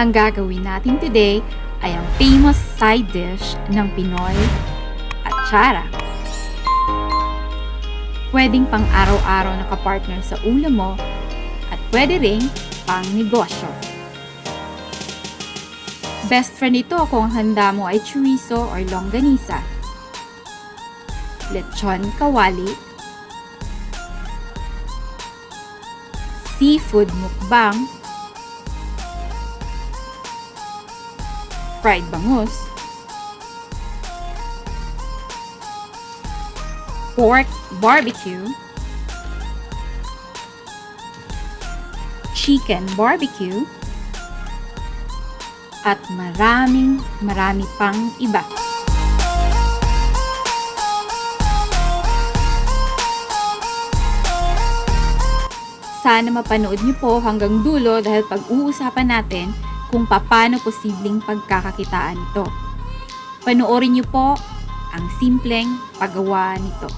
Ang gagawin natin today ay ang famous side dish ng Pinoy, ATCHARA. Pwedeng pang araw-araw na kapartner sa ulam mo at pwede ring pang negosyo. Best friend ito kung ang handa mo ay chorizo or longganisa, lechon kawali, seafood mukbang, fried bangus, pork barbecue, chicken barbecue, at marami pang iba. Sana mapanood niyo po hanggang dulo dahil pag-uusapan natin kung paano posibleng pagkakakitaan ito. Panoorin niyo po ang simpleng paggawa nito.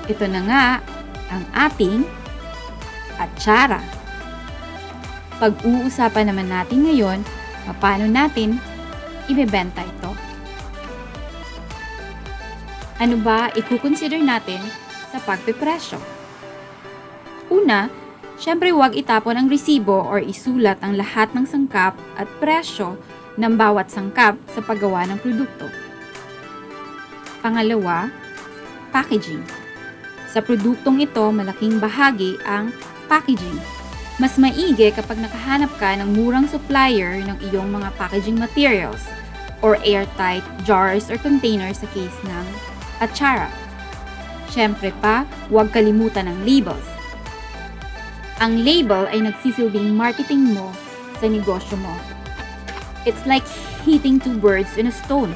Ito na nga ang ating atsara. Pag-uusapan naman natin ngayon, paano natin ibebenta ito. Ano ba i-consider natin sa pagpipresyo? Una, syempre huwag itapon ang resibo or isulat ang lahat ng sangkap at presyo ng bawat sangkap sa paggawa ng produkto. Pangalawa, packaging. Sa produktong ito, malaking bahagi ang packaging. Mas maigi kapag nakahanap ka ng murang supplier ng iyong mga packaging materials or airtight jars or containers sa case ng ATCHARA. Syempre pa, huwag kalimutan ang labels. Ang label ay nagsisilbing marketing mo sa negosyo mo. It's like hitting two birds in a stone.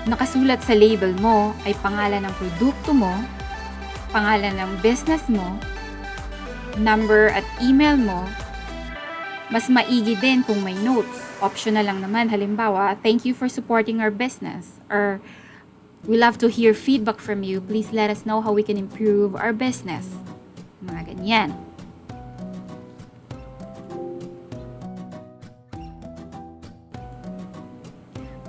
Nakasulat sa label mo ay pangalan ng produkto mo, pangalan ng business mo, number at email mo. Mas maigi din kung may notes. Optional lang naman, halimbawa, thank you for supporting our business, or we love to hear feedback from you. Please let us know how we can improve our business. Mga ganyan.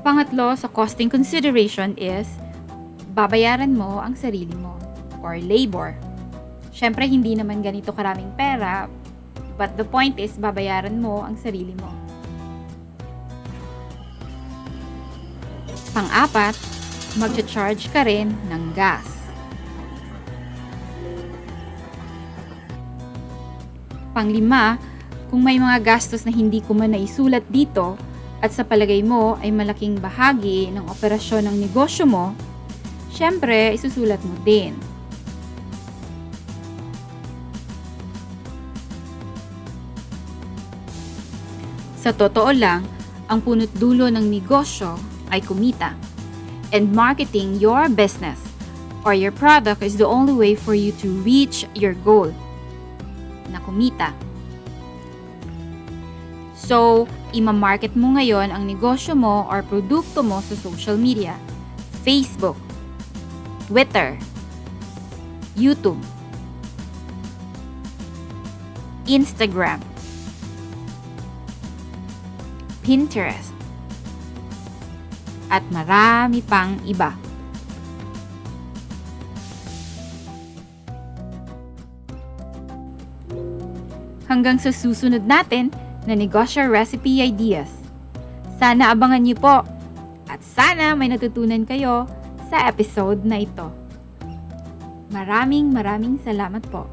Pangatlo sa costing consideration is babayaran mo ang sarili mo or labor. Syempre, hindi naman ganito karaming pera, but the point is babayaran mo ang sarili mo. Pang-apat, mag-charge ka rin ng gas. Pang-lima, kung may mga gastos na hindi ko man naisulat dito at sa palagay mo ay malaking bahagi ng operasyon ng negosyo mo, syempre, isusulat mo din. Sa totoo lang, ang punot dulo ng negosyo ay kumita. And marketing your business or your product is the only way for you to reach your goal na kumita. So, ima-market mo ngayon ang negosyo mo or produkto mo sa social media, Facebook, Twitter, YouTube, Instagram, Pinterest, at marami pang iba. Hanggang sa susunod natin na negosyo recipe ideas. Sana abangan niyo po at sana may natutunan kayo sa episode na ito. Maraming salamat po.